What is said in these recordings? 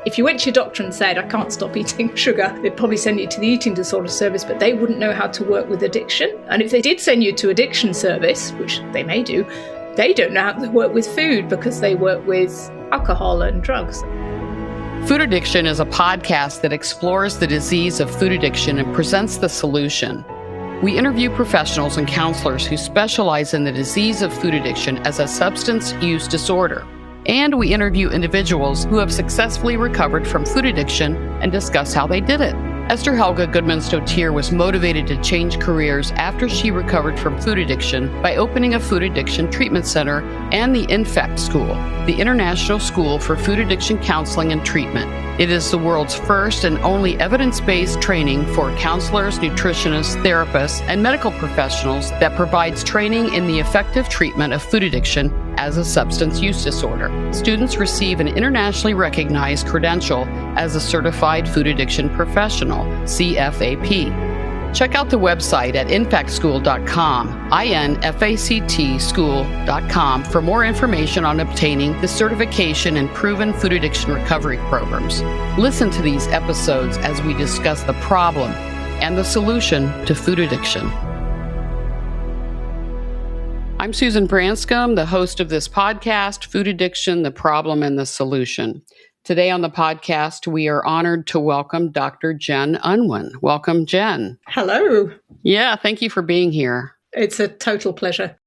If you went to your doctor and said, I can't stop eating sugar, they'd probably send you to the eating disorder service, but they wouldn't know how to work with addiction. And if they did send you to addiction service, which they may do, they don't know how to work with food because they work with alcohol and drugs. Food Addiction is a podcast that explores the disease of food addiction and presents the solution. We interview professionals and counselors who specialize in the disease of food addiction as a substance use disorder. And we interview individuals who have successfully recovered from food addiction and discuss how they did it. Esther Helga Goodman-Stotier was motivated to change careers after she recovered from food addiction by opening a food addiction treatment center and the INFACT School, the International School for Food Addiction Counseling and Treatment. It is the world's first and only evidence-based training for counselors, nutritionists, therapists, and medical professionals that provides training in the effective treatment of food addiction as a substance use disorder. Students receive an internationally recognized credential as a Certified Food Addiction Professional, CFAP. Check out the website at infactschool.com, INFACT school.com, for more information on obtaining the certification in proven food addiction recovery programs. Listen to these episodes as we discuss the problem and the solution to food addiction. I'm Susan Branscombe, the host of this podcast, Food Addiction, the Problem and the Solution. Today on the podcast, we are honored to welcome Dr. Jen Unwin. Welcome, Jen. Hello. Yeah, thank you for being here. It's a total pleasure.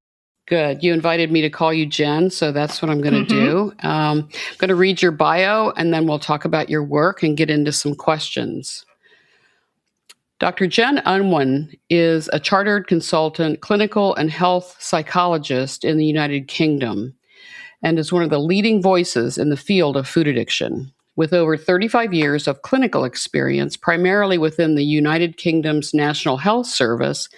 Good. You invited me to call you Jen, so that's what I'm going to do. I'm going to read your bio, and then we'll talk about your work and get into some questions. Dr. Jen Unwin is a chartered consultant, clinical and health psychologist in the United Kingdom, and is one of the leading voices in the field of food addiction. With over 35 years of clinical experience, primarily within the United Kingdom's National Health Service,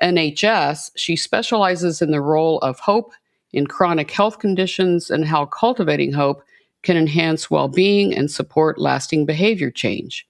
NHS, she specializes in the role of hope in chronic health conditions and how cultivating hope can enhance well-being and support lasting behavior change.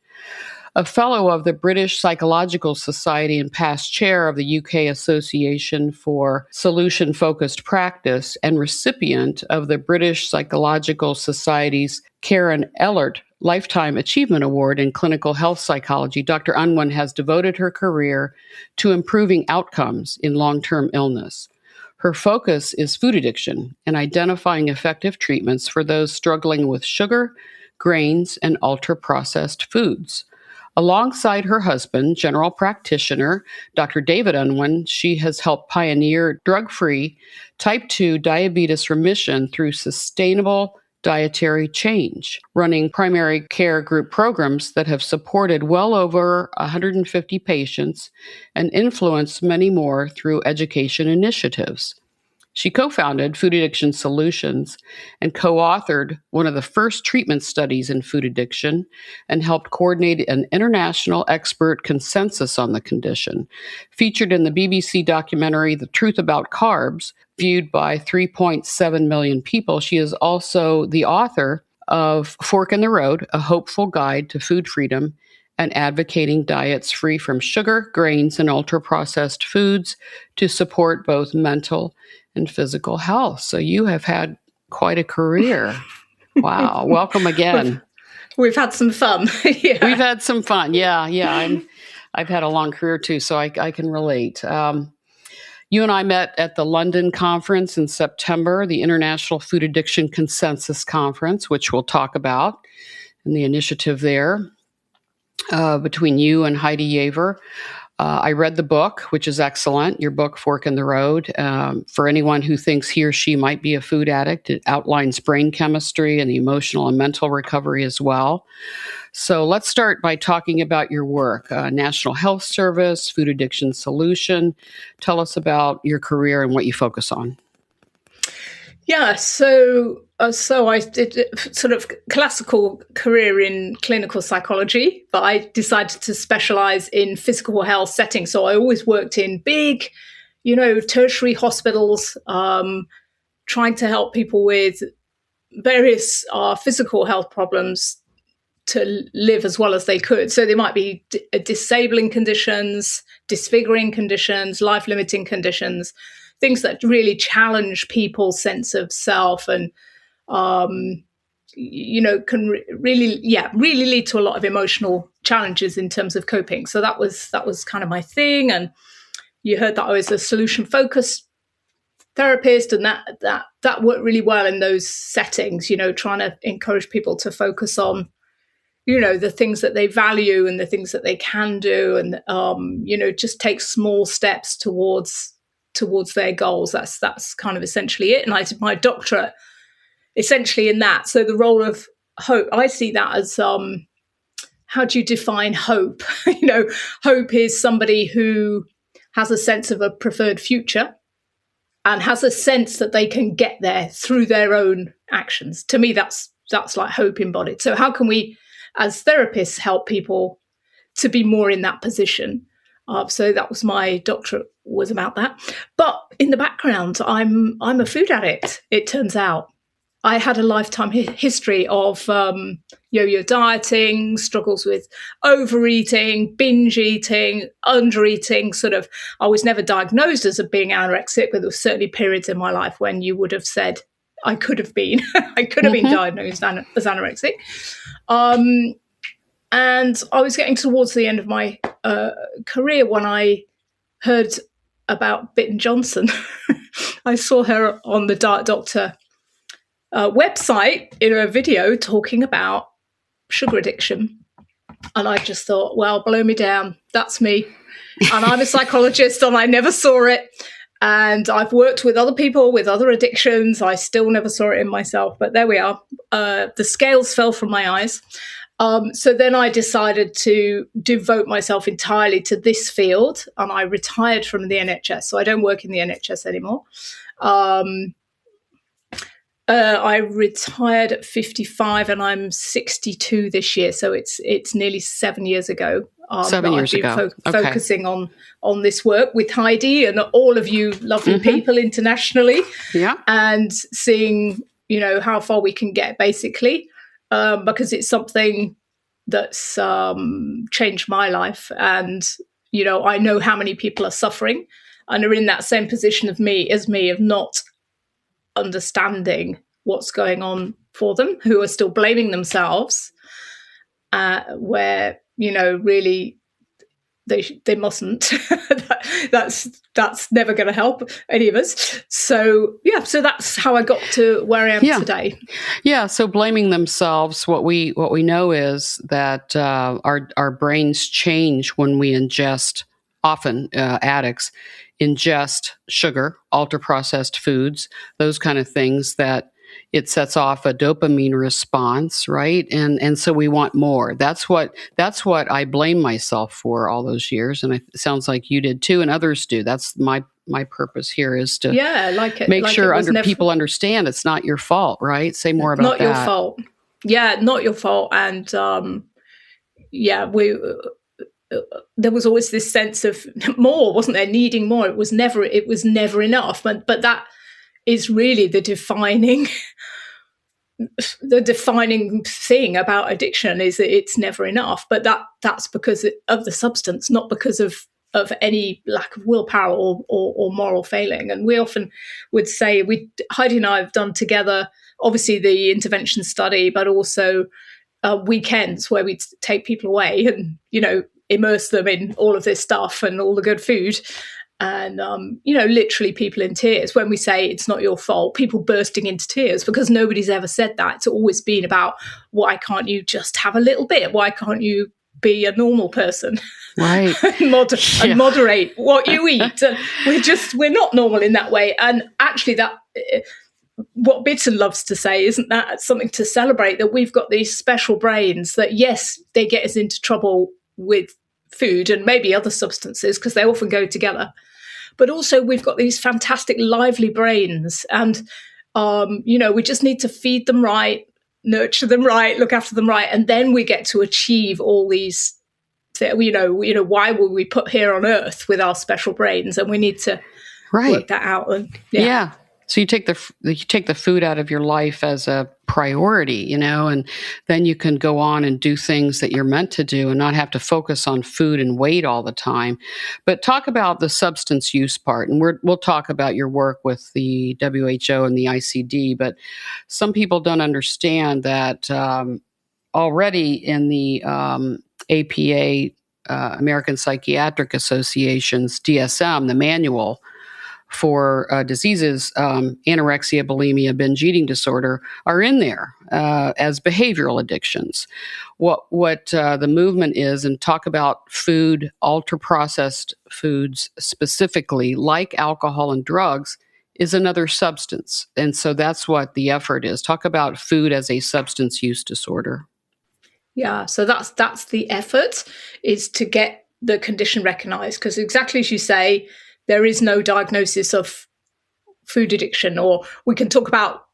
A fellow of the British Psychological Society and past chair of the UK Association for Solution-Focused Practice and recipient of the British Psychological Society's Karen Ehlert Lifetime Achievement Award in Clinical Health Psychology, Dr. Unwin has devoted her career to improving outcomes in long-term illness. Her focus is food addiction and identifying effective treatments for those struggling with sugar, grains, and ultra-processed foods. Alongside her husband, general practitioner Dr. David Unwin, she has helped pioneer drug-free type 2 diabetes remission through sustainable dietary change, running primary care group programs that have supported well over 150 patients and influenced many more through education initiatives. She co-founded Food Addiction Solutions and co-authored one of the first treatment studies in food addiction and helped coordinate an international expert consensus on the condition. Featured in the BBC documentary The Truth About Carbs, viewed by 3.7 million people, she is also the author of Fork in the Road, A Hopeful Guide to Food Freedom, and advocating diets free from sugar, grains, and ultra-processed foods to support both mental and physical health. So you have had quite a career. Wow. Welcome again. We've had some fun. Yeah. We've had some fun. Yeah. I've had a long career too, so I can relate. You and I met at the London conference in September, the International Food Addiction Consensus Conference, which we'll talk about, and the initiative there between you and Heidi Yaver. I read the book, which is excellent, your book, Fork in the Road. For anyone who thinks he or she might be a food addict, it outlines brain chemistry and the emotional and mental recovery as well. So let's start by talking about your work, National Health Service, Food Addiction Solution. Tell us about your career and what you focus on. Yeah, so I did a sort of classical career in clinical psychology, but I decided to specialize in physical health settings. So I always worked in big, tertiary hospitals, trying to help people with various physical health problems to live as well as they could. So they might be disabling conditions, disfiguring conditions, life-limiting conditions, things that really challenge people's sense of self and can really lead to a lot of emotional challenges in terms of coping. So that was kind of my thing. And you heard that I was a solution focused therapist, and that worked really well in those settings, trying to encourage people to focus on the things that they value and the things that they can do, and just take small steps towards their goals. That's kind of essentially it. And I did my doctorate essentially in that. So the role of hope, I see that as how do you define hope? Hope is somebody who has a sense of a preferred future and has a sense that they can get there through their own actions. To me, that's like hope embodied. So how can we, as therapists, help people to be more in that position? So that was my doctorate, was about that. But in the background, I'm a food addict, it turns out. I had a lifetime history of yo-yo dieting, struggles with overeating, binge eating, undereating. I was never diagnosed as being anorexic, but there were certainly periods in my life when you would have said I could have been. I could have been diagnosed as anorexic. And I was getting towards the end of my career when I heard about Bitten Johnson. I saw her on the Diet Doctor website in a video talking about sugar addiction. And I just thought, well, blow me down. That's me. And I'm a psychologist and I never saw it. And I've worked with other people with other addictions. I still never saw it in myself. But there we are. The scales fell from my eyes. So then I decided to devote myself entirely to this field. And I retired from the NHS. So I don't work in the NHS anymore. I retired at 55 and I'm 62 this year. So it's nearly 7 years ago. 7 years ago. Focusing on this work with Heidi and all of you lovely people internationally. Yeah. And seeing, how far we can get basically, because it's something that's changed my life. And, I know how many people are suffering and are in that same position as me of not understanding what's going on for them, who are still blaming themselves, where really they mustn't. That's never going to help any of us. So that's how I got to where I am today. Yeah. So blaming themselves, what we know is that our brains change when we ingest. Often addicts ingest sugar, ultra-processed foods, those kind of things that it sets off a dopamine response, right? And so we want more. That's what I blame myself for all those years, and it sounds like you did too, and others do. That's my purpose here is to make sure people understand it's not your fault, right? Say more about that. Not your fault. Yeah, not your fault. And there was always this sense of more, wasn't there? Needing more. It was never enough. But that is really the defining thing about addiction, is that it's never enough. But that's because of the substance, not because of any lack of willpower or moral failing. And we often would say, Heidi and I have done together, obviously the intervention study, but also weekends where we take people away and immerse them in all of this stuff and all the good food, and literally people in tears. When we say it's not your fault, people bursting into tears, because nobody's ever said that. It's always been about, why can't you just have a little bit? Why can't you be a normal person, right? and moderate what you eat? And we're not normal in that way. And actually, that what Bitten loves to say, isn't that something to celebrate? That we've got these special brains that, yes, they get us into trouble with food and maybe other substances, because they often go together, but also we've got these fantastic lively brains, and we just need to feed them right, nurture them right, look after them right, and then we get to achieve all these why were we put here on earth with our special brains, and we need to work that out. And So you take the food out of your life as a priority, and then you can go on and do things that you're meant to do and not have to focus on food and weight all the time. But talk about the substance use part, and we'll talk about your work with the WHO and the ICD. But some people don't understand that already in the APA, American Psychiatric Association's DSM, the manual for diseases, anorexia, bulimia, binge eating disorder are in there as behavioral addictions. What the movement is, and talk about food, ultra-processed foods specifically, like alcohol and drugs, is another substance. And so that's what the effort is. Talk about food as a substance use disorder. Yeah, so that's the effort, is to get the condition recognized, because exactly as you say, there is no diagnosis of food addiction, or we can talk about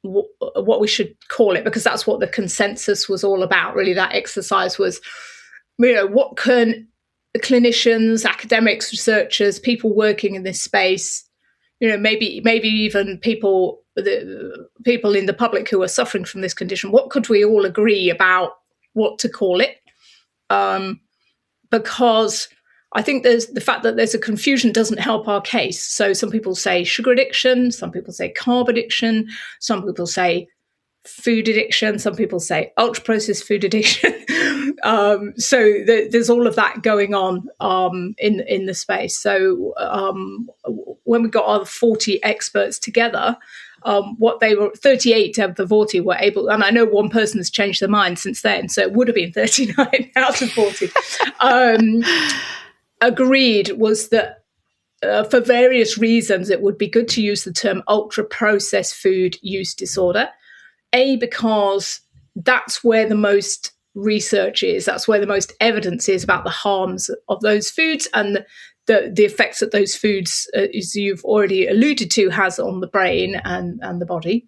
what we should call it, because that's what the consensus was all about. Really, that exercise was, what can clinicians, academics, researchers, people working in this space, maybe even people in the public who are suffering from this condition, what could we all agree about what to call it? Because I think there's the fact that there's a confusion doesn't help our case. So some people say sugar addiction, some people say carb addiction, some people say food addiction, some people say ultra-processed food addiction. So there's all of that going on in the space. So when we got our 40 experts together, what they were, 38 of the 40 were able, and I know one person has changed their mind since then, so it would have been 39 out of 40. Agreed was that for various reasons, it would be good to use the term ultra-processed food use disorder. Because that's where the most research is, that's where the most evidence is about the harms of those foods and the effects that those foods, as you've already alluded to, has on the brain and the body.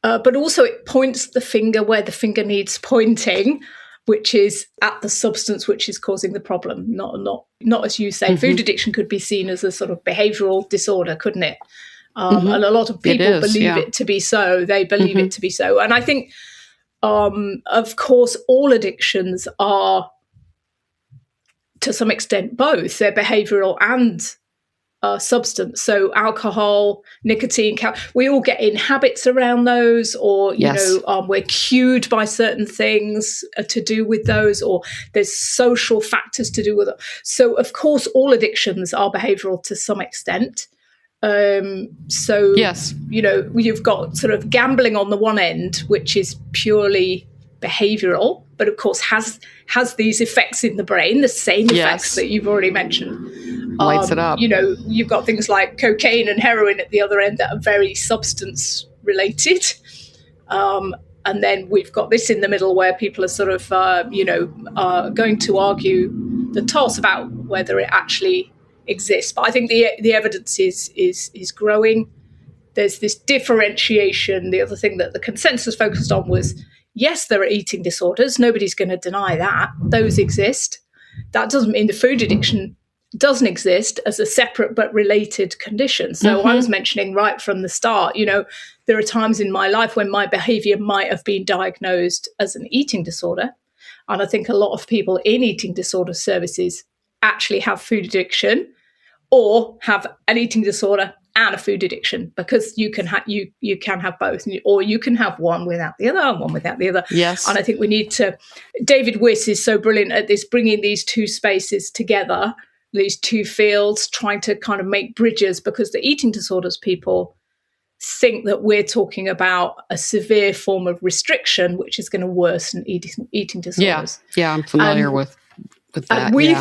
But also it points the finger where the finger needs pointing, which is at the substance which is causing the problem, not as you say. Mm-hmm. Food addiction could be seen as a sort of behavioral disorder, couldn't it? And a lot of people believe it to be so. They believe it to be so. And I think, of course, all addictions are, to some extent, both. They're behavioral and substance. So alcohol, nicotine, we all get in habits around those, or, we're cued by certain things to do with those, or there's social factors to do with it. So, of course, all addictions are behavioral to some extent. Yes, you've got sort of gambling on the one end, which is purely behavioral, but of course has these effects in the brain, the same effects that you've already mentioned. Lights it up. You've got things like cocaine and heroin at the other end that are very substance related. And then we've got this in the middle where people are sort of, going to argue the toss about whether it actually exists. But I think the evidence is growing. There's this differentiation. The other thing that the consensus focused on was, yes, there are eating disorders. Nobody's going to deny that. Those exist. That doesn't mean the food addiction doesn't exist as a separate but related condition. So I was mentioning right from the start, there are times in my life when my behavior might have been diagnosed as an eating disorder. And I think a lot of people in eating disorder services actually have food addiction, or have an eating disorder and a food addiction, because you can have both, or you can have one without the other and one without the other. Yes. And I think we need to, David Wiss is so brilliant at this, bringing these two spaces together, these two fields, trying to kind of make bridges, because the eating disorders people think that we're talking about a severe form of restriction, which is going to worsen eating disorders. Yeah, I'm familiar with that. And we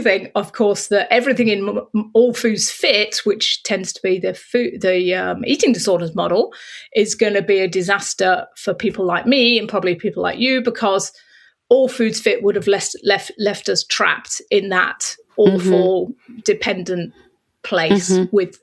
think, of course, that everything in All Foods Fit, which tends to be the eating disorders model, is going to be a disaster for people like me and probably people like you, because All Foods Fit would have left us trapped in that awful dependent place with,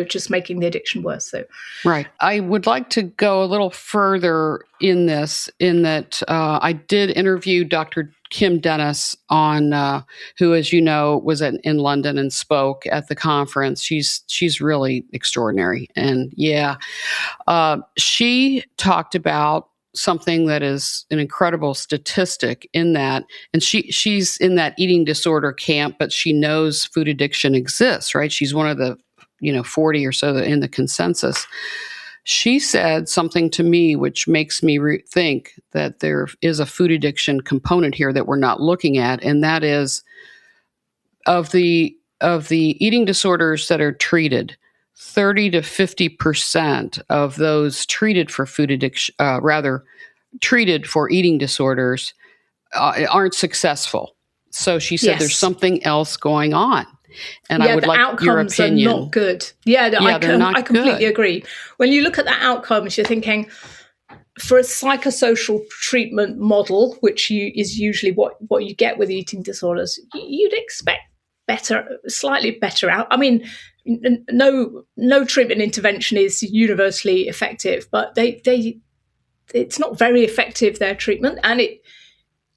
just making the addiction worse. So, right. I would like to go a little further in this, in that I did interview Dr. Kim Dennis on, who, as you know, was in London and spoke at the conference. She's really extraordinary. And she talked about something that is an incredible statistic in that, and she's in that eating disorder camp, but she knows food addiction exists, right? She's one of the 40 or so in the consensus. She said something to me which makes me think that there is a food addiction component here that we're not looking at, and that is of the eating disorders that are treated, 30 to 50% of those treated for food addiction, treated for eating disorders, aren't successful. So she said there's something else going on. And I would like your opinion. The outcomes are not good. I completely agree. When you look at the outcomes, you're thinking, for a psychosocial treatment model, which is usually what you get with eating disorders, you'd expect slightly better out. I mean, no treatment intervention is universally effective, but it's not very effective, their treatment, and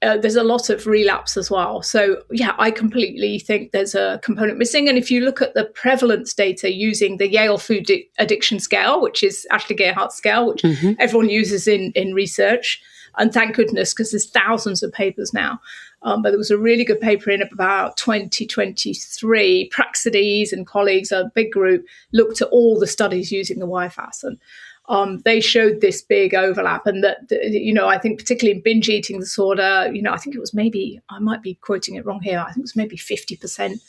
there's a lot of relapse as well. So I completely think there's a component missing. And if you look at the prevalence data using the Yale Food Addiction Scale, which is Ashley Gearhart's scale, which everyone uses in research, and thank goodness, because there's thousands of papers now. But there was a really good paper in about 2023. Praxides and colleagues, a big group, looked at all the studies using the YFAS, and they showed this big overlap. And that, I think particularly in binge eating disorder, I think it was I might be quoting it wrong here, I think it was maybe 50%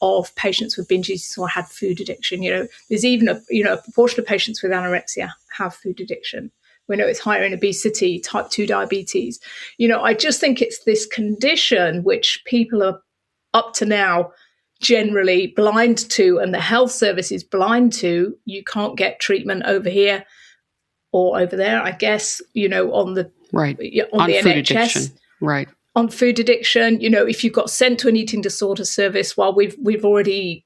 of patients with binge eating disorder had food addiction. There's even a proportion of patients with anorexia have food addiction. We know it's higher in obesity, type 2 diabetes. I just think it's this condition which people are up to now generally blind to, and the health service is blind to. You can't get treatment over here or over there, I guess, on the food addiction. Right. On food addiction, if you got sent to an eating disorder service, well, we've already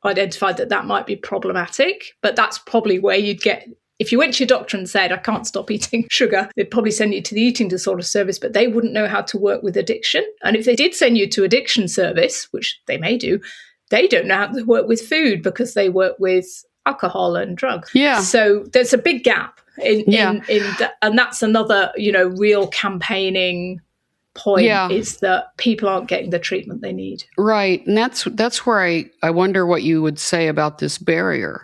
identified that might be problematic, but that's probably where you'd get. If you went to your doctor and said, I can't stop eating sugar, they'd probably send you to the eating disorder service, but they wouldn't know how to work with addiction. And if they did send you to addiction service, which they may do, they don't know how to work with food because they work with alcohol and drugs. Yeah. So there's a big gap in and that's another, real campaigning point is that people aren't getting the treatment they need. Right. And that's where I wonder what you would say about this barrier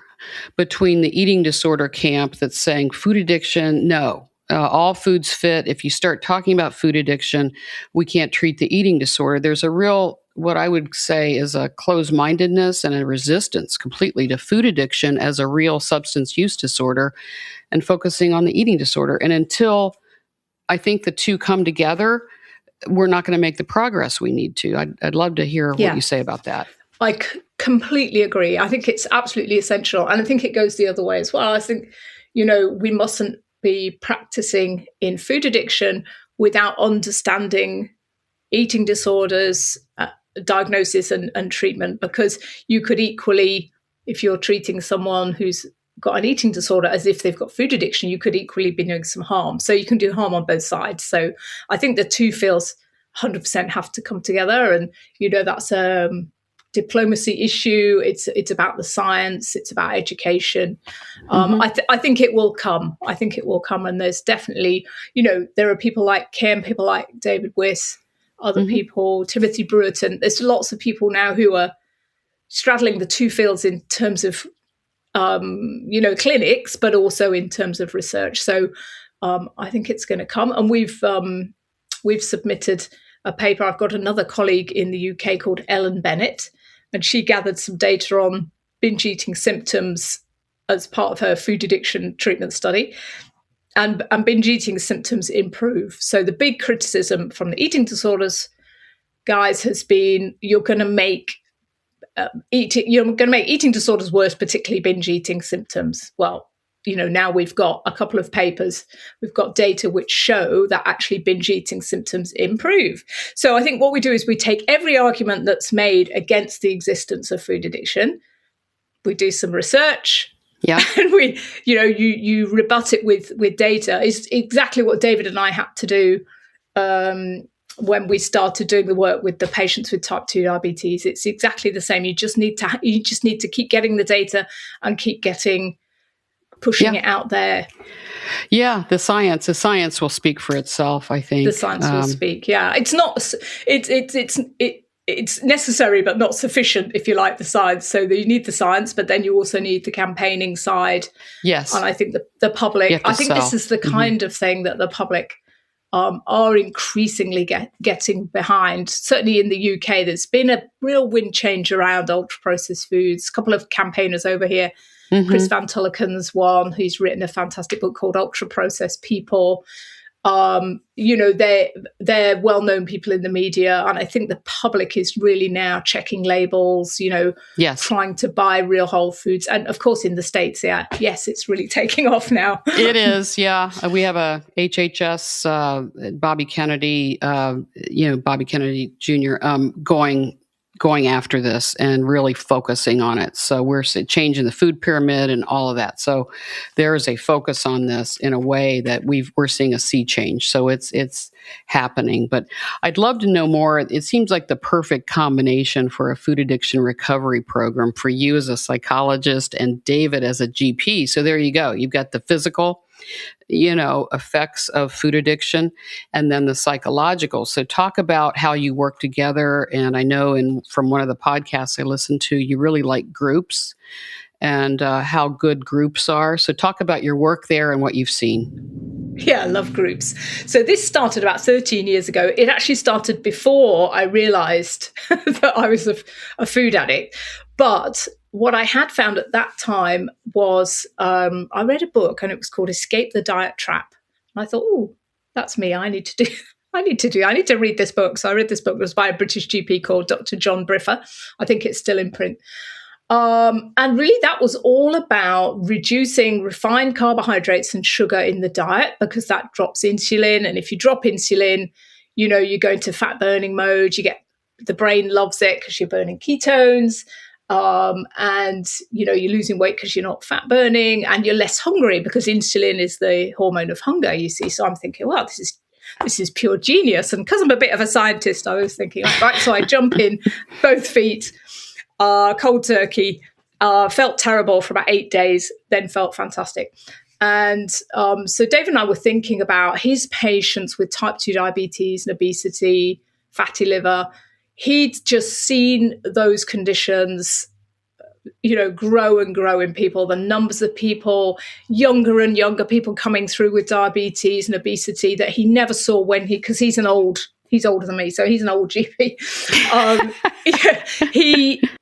between the eating disorder camp that's saying food addiction, no, all foods fit. If you start talking about food addiction, we can't treat the eating disorder. There's a real, what I would say is a closed-mindedness and a resistance completely to food addiction as a real substance use disorder and focusing on the eating disorder. And until I think the two come together, we're not going to make the progress we need to. I'd love to hear what you say about that. I completely agree. I think it's absolutely essential. And I think it goes the other way as well. I think, we mustn't be practicing in food addiction without understanding eating disorders, diagnosis and treatment, because you could equally, if you're treating someone who's got an eating disorder as if they've got food addiction, you could equally be doing some harm. So you can do harm on both sides. So I think the two fields 100% have to come together. And, that's diplomacy issue. It's about the science. It's about education. I think it will come. And there's definitely, there are people like Kim, people like David Wiss, other people, Timothy Brewerton. There's lots of people now who are straddling the two fields in terms of, clinics, but also in terms of research. So I think it's going to come. And we've submitted a paper. I've got another colleague in the UK called Ellen Bennett, and she gathered some data on binge eating symptoms as part of her food addiction treatment study. And binge eating symptoms improve. So the big criticism from the eating disorders guys has been you're going to make eating disorders worse, particularly binge eating symptoms. Well, now we've got a couple of papers, we've got data which show that actually binge eating symptoms improve. So I think what we do is we take every argument that's made against the existence of food addiction, we do some research, and we, you rebut it with data. Is exactly what David and I had to do when we started doing the work with the patients with type 2 diabetes. It's exactly the same. You just need to keep getting the data and keep pushing it out there. Yeah, the science will speak for itself, I think. The science will speak. Yeah, it's necessary but not sufficient, if you like, the science. So you need the science, but then you also need the campaigning side. Yes. And I think the public, I think this is the kind of thing that the public are increasingly getting behind. Certainly in the UK, there's been a real wind change around ultra-processed foods. A couple of campaigners over here, Chris Van Tulleken's one, who's written a fantastic book called Ultra-Processed People. They're well-known people in the media, and I think the public is really now checking labels, trying to buy real whole foods. And of course, in the States, yes, it's really taking off now. It is, yeah. We have a HHS, Bobby Kennedy, Bobby Kennedy Jr. Going after this and really focusing on it. So we're changing the food pyramid and all of that. So there is a focus on this in a way that we're seeing a sea change. So it's happening. But I'd love to know more. It seems like the perfect combination for a food addiction recovery program for you as a psychologist and David as a GP. So there you go. You've got the physical, effects of food addiction, and then the psychological. So talk about how you work together. And I know from one of the podcasts I listened to, you really like groups and how good groups are. So talk about your work there and what you've seen. Yeah, I love groups. So this started about 13 years ago. It actually started before I realized that I was a food addict. But what I had found at that time was I read a book and it was called Escape the Diet Trap. And I thought, oh, that's me. I need to read this book. So I read this book. It was by a British GP called Dr. John Briffer. I think it's still in print. And really that was all about reducing refined carbohydrates and sugar in the diet, because that drops insulin. And if you drop insulin, you go into fat burning mode. The brain loves it because you're burning ketones. And you're losing weight because you're not fat burning, and you're less hungry because insulin is the hormone of hunger, you see. So I'm thinking, wow, this is pure genius. And because I'm a bit of a scientist, I was thinking, right, so I jump in both feet, cold turkey, felt terrible for about 8 days, then felt fantastic. And so Dave and I were thinking about his patients with type 2 diabetes and obesity, fatty liver. He'd just seen those conditions, grow and grow in people. The numbers of people, younger and younger people coming through with diabetes and obesity that he never saw because he's older than me, so he's an old GP.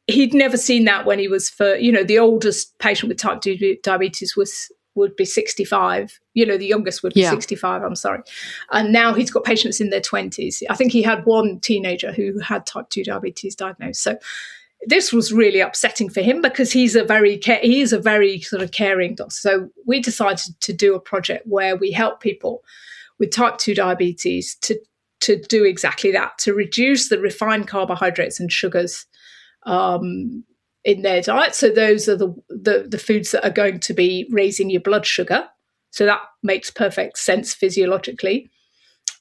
He'd never seen that when he was the oldest patient with type 2 diabetes would be 65. The youngest would be 65, I'm sorry. And now he's got patients in their 20s. I think he had one teenager who had type 2 diabetes diagnosed. So this was really upsetting for him because he is a very sort of caring doctor. So we decided to do a project where we help people with type 2 diabetes to do exactly that, to reduce the refined carbohydrates and sugars in their diet. So those are the foods that are going to be raising your blood sugar. So that makes perfect sense physiologically.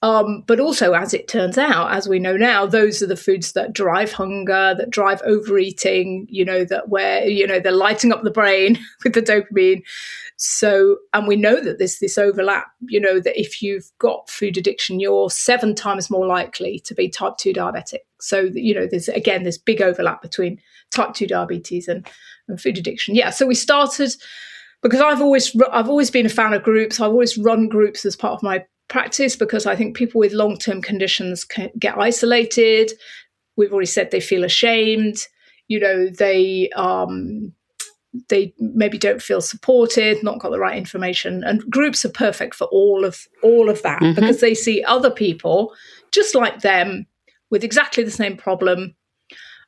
But also, as it turns out, as we know now, those are the foods that drive hunger, that drive overeating, they're lighting up the brain with the dopamine. So, and we know that there's this overlap, that if you've got food addiction, you're 7 times more likely to be type 2 diabetic. So, there's big overlap between type 2 diabetes and food addiction. Yeah. So we started, because I've always been a fan of groups. I've always run groups as part of my practice because I think people with long-term conditions can get isolated. We've already said they feel ashamed. They maybe don't feel supported, not got the right information. And groups are perfect for all of that because they see other people just like them with exactly the same problem,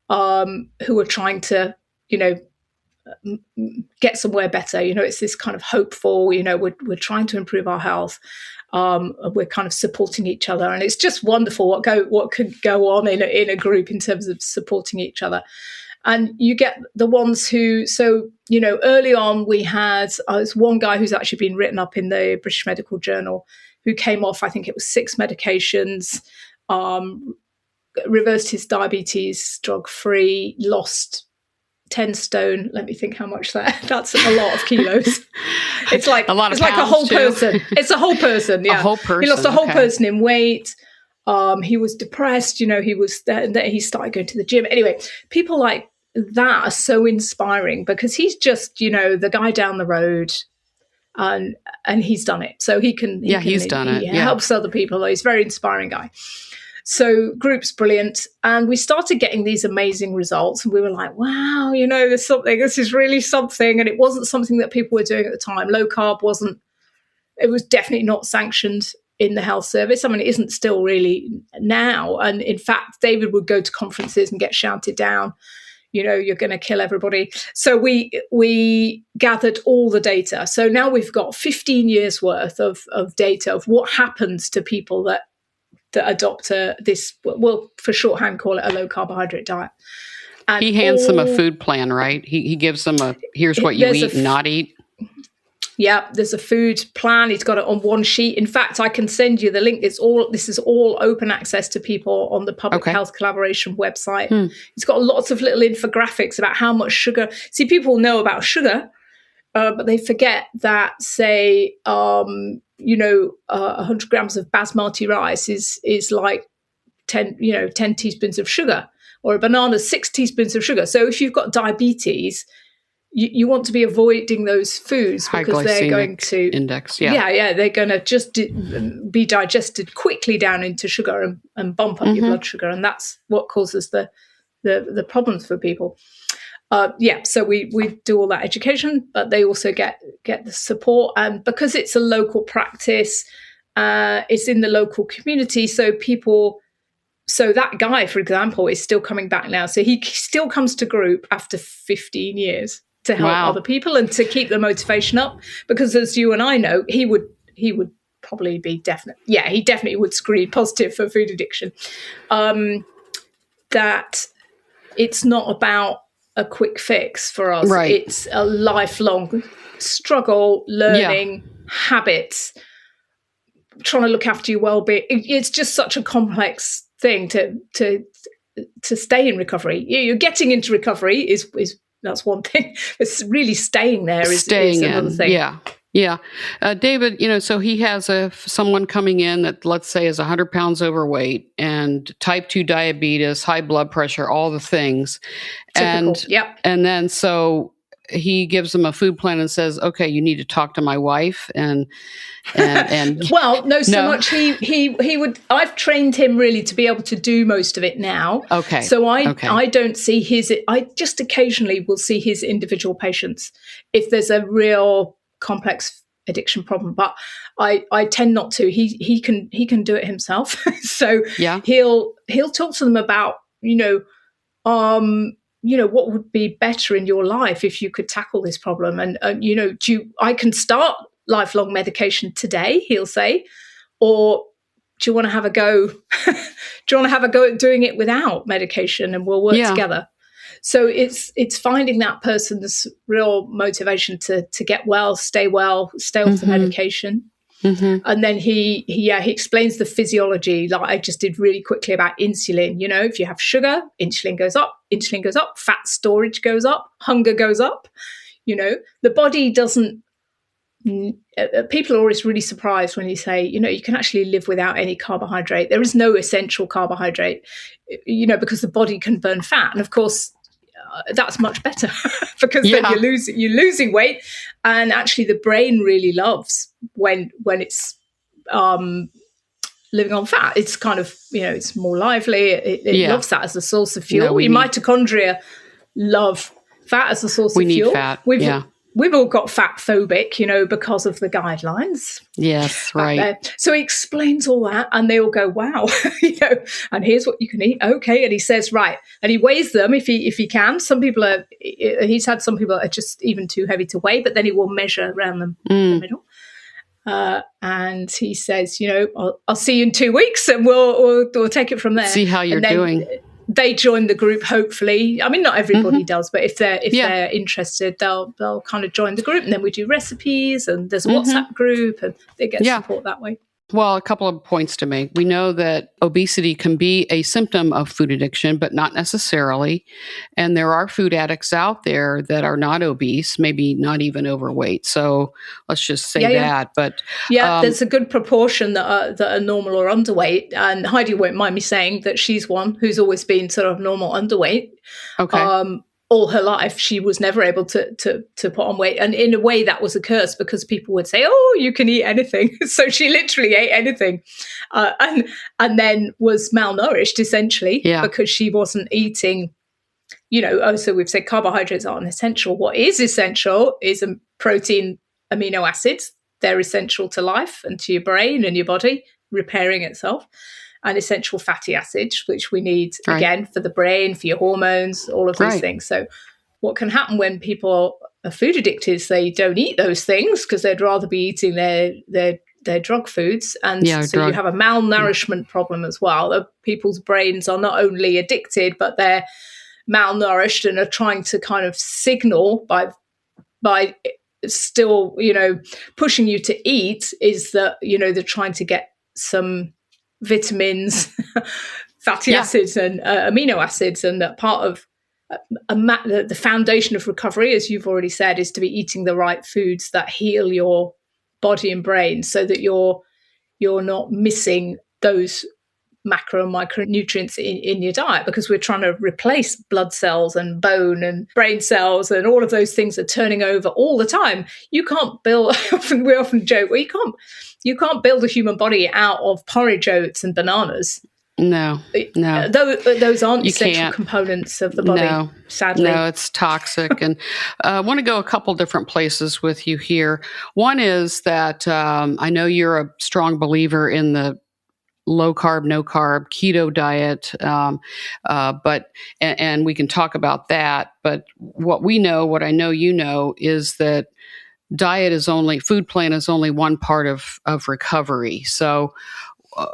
who are trying to, get somewhere better. It's this kind of hopeful, we're trying to improve our health. We're kind of supporting each other, and it's just wonderful what could go on in a group in terms of supporting each other. And you get the ones who, early on we had there's one guy who's actually been written up in the British Medical Journal who came off, I think it was 6 medications. reversed his diabetes, drug-free, lost 10 stone. Let me think how much that's a lot of kilos. It's like a lot of a whole person. It's a whole person. Yeah. A whole person. He lost a whole person in weight. He was depressed, he started going to the gym. Anyway, people like that are so inspiring because he's just, the guy down the road and he's done it. So he helps other people. He's a very inspiring guy. So group's brilliant. And we started getting these amazing results and we were like, wow, there's something, this is really something. And it wasn't something that people were doing at the time. Low carb it was definitely not sanctioned in the health service. I mean, it isn't still really now. And in fact, David would go to conferences and get shouted down, you're going to kill everybody. So we gathered all the data. So now we've got 15 years worth of data of what happens to people that adopt this, we'll for shorthand call it a low carbohydrate diet. And he hands them a food plan, right? He gives them here's what you eat and not eat. Yeah, there's a food plan. He's got it on one sheet. In fact, I can send you the link. This is all open access to people on the Public Health Collaboration website. It's got lots of little infographics about how much sugar. See, people know about sugar, but they forget that, say, 100 grams of basmati rice is like 10 teaspoons of sugar, or a banana, 6 teaspoons of sugar. So if you've got diabetes, you want to be avoiding those foods because they're going to index. They're going to just be digested quickly down into sugar and bump up your blood sugar, and that's what causes the problems for people. So we do all that education, but they also get the support, and because it's a local practice, it's in the local community. So that guy, for example, is still coming back now. So he still comes to group after 15 years to help other people and to keep the motivation up. Because as you and I know, he would probably be definite. Yeah, he definitely would screen positive for food addiction. That it's not about a quick fix for us. Right. It's a lifelong struggle, learning, habits, trying to look after your well-being. It's just such a complex thing to stay in recovery. You're getting into recovery is that's one thing. It's really staying there is another thing. Yeah. David, so he has someone coming in that, let's say, is 100 pounds overweight and type 2 diabetes, high blood pressure, all the things. Typical. And then so he gives them a food plan and says, okay, you need to talk to my wife and well, so much. He would, I've trained him really to be able to do most of it now. Okay. So I don't see I just occasionally will see his individual patients if there's a real complex addiction problem, but I tend not to. He can do it himself. So he'll talk to them about, what would be better in your life if you could tackle this problem. And, I can start lifelong medication today, he'll say, or do you want to have a go? Do you want to have a go at doing it without medication and we'll work together? So it's finding that person's real motivation to get well, stay off the medication. And then he explains the physiology, like I just did really quickly about insulin. If you have sugar, insulin goes up, fat storage goes up, hunger goes up. The body doesn't. People are always really surprised when you say, you can actually live without any carbohydrate. There is no essential carbohydrate, because the body can burn fat. And of course, that's much better because then you're losing weight, and actually the brain really loves when it's living on fat. It's kind of it's more lively. It loves that as a source of fuel. Your mitochondria love fat as a source of fuel. We need fat. We've all got fat phobic, because of the guidelines. Yes, right. So he explains all that and they all go, wow, and here's what you can eat. Okay. And he says, right. And he weighs them if he can. He's had some people that are just even too heavy to weigh, but then he will measure around them in the middle. And he says, I'll see you in 2 weeks and we'll take it from there. See how you're doing. They join the group, hopefully. I mean, not everybody does, but if they're interested, they'll kind of join the group, and then we do recipes, and there's a WhatsApp group, and they get support that way. Well, a couple of points to make. We know that obesity can be a symptom of food addiction, but not necessarily. And there are food addicts out there that are not obese, maybe not even overweight. So let's just say that. But there's a good proportion that are normal or underweight. And Heidi won't mind me saying that she's one who's always been sort of normal underweight. Okay. All her life, she was never able to put on weight. And in a way, that was a curse because people would say, oh, you can eat anything. So she literally ate anything and then was malnourished, essentially, because she wasn't eating, so we've said carbohydrates aren't essential. What is essential is a protein, amino acids. They're essential to life and to your brain and your body repairing itself. And essential fatty acids, which we need, again, for the brain, for your hormones, all of these things. So what can happen when people are food addicted is they don't eat those things because they'd rather be eating their drug foods. And you have a malnourishment problem as well. People's brains are not only addicted, but they're malnourished and are trying to kind of signal by still, pushing you to eat is that, they're trying to get some vitamins, fatty acids and amino acids. And that part of the foundation of recovery, as you've already said, is to be eating the right foods that heal your body and brain so that you're not missing those macro and micronutrients in your diet, because we're trying to replace blood cells and bone and brain cells, and all of those things are turning over all the time. You can't build, we often joke, well, you can't build a human body out of porridge oats and bananas. No. Those aren't essential components of the body, sadly. No, it's toxic. And I want to go a couple different places with you here. One is that I know you're a strong believer in the low carb, no carb, keto diet. And we can talk about that. But what I know you know, is that food plan is only one part of recovery. So,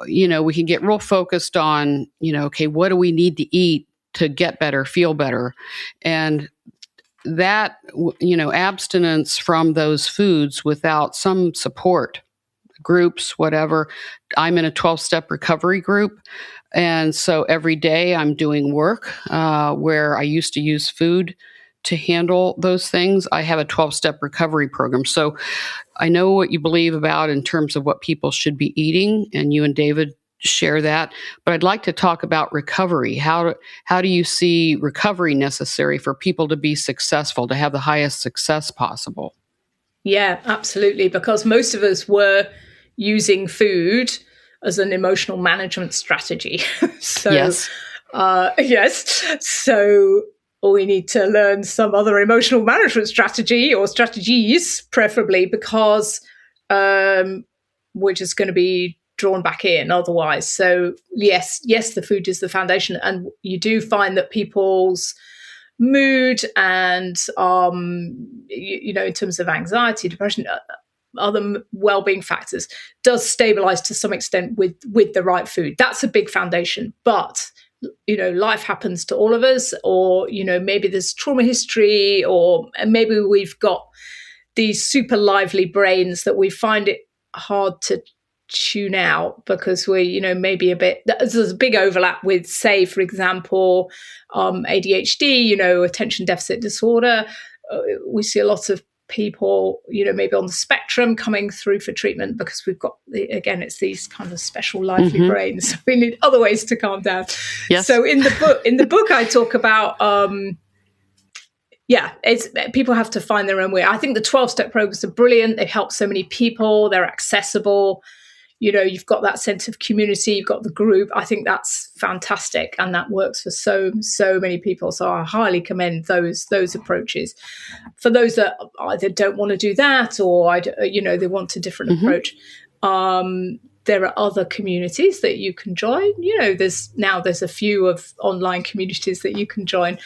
we can get real focused on, okay, what do we need to eat to get better, feel better? And that, abstinence from those foods without some support, groups, whatever. I'm in a 12-step recovery group. And so every day I'm doing work where I used to use food to handle those things. I have a 12-step recovery program. So I know what you believe about in terms of what people should be eating, and you and David share that. But I'd like to talk about recovery. How do you see recovery necessary for people to be successful, to have the highest success possible? Yeah, absolutely. Because most of us were using food as an emotional management strategy. Yes. So we need to learn some other emotional management strategy, or strategies, preferably, because we're just going to be drawn back in otherwise. So yes, the food is the foundation. And you do find that people's mood and, in terms of anxiety, depression, other well-being factors, does stabilize to some extent with the right food. That's a big foundation. But life happens to all of us, or maybe there's trauma history, or maybe we've got these super lively brains that we find it hard to tune out because we maybe there's a big overlap with, say, for example, ADHD, attention deficit disorder. We see a lot of people, maybe on the spectrum coming through for treatment because we've got, it's these kind of special lively brains. We need other ways to calm down. Yes. So in the book, I talk about, people have to find their own way. I think the 12-step programs are brilliant. They help so many people. They're accessible. You've got that sense of community, you've got the group. I think that's fantastic. And that works for so many people. So I highly commend those approaches. For those that either don't want to do that, or, they want a different approach, there are other communities that you can join. There's a few of online communities that you can join.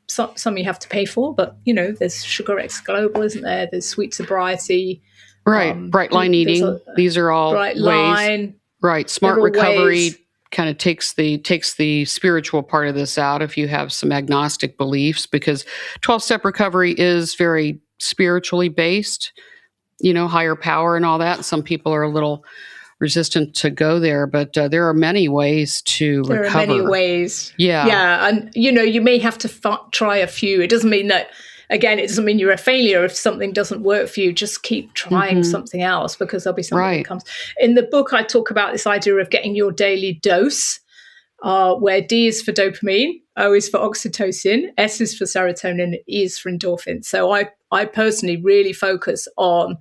Some you have to pay for, but, there's Sugar X Global, isn't there? There's Sweet Sobriety. Right. Bright line eating. These are all Bright ways. Line. Right. Smart recovery kind of takes the spiritual part of this out if you have some agnostic beliefs, because 12-step recovery is very spiritually based, higher power and all that. Some people are a little resistant to go there, but there are many ways to recover. There are many ways. Yeah. Yeah. And, you may have to try a few. It doesn't mean that, again, it doesn't mean you're a failure if something doesn't work for you. Just keep trying something else, because there'll be something that comes. In the book, I talk about this idea of getting your daily dose, where D is for dopamine, O is for oxytocin, S is for serotonin, E is for endorphin. So I personally really focus on,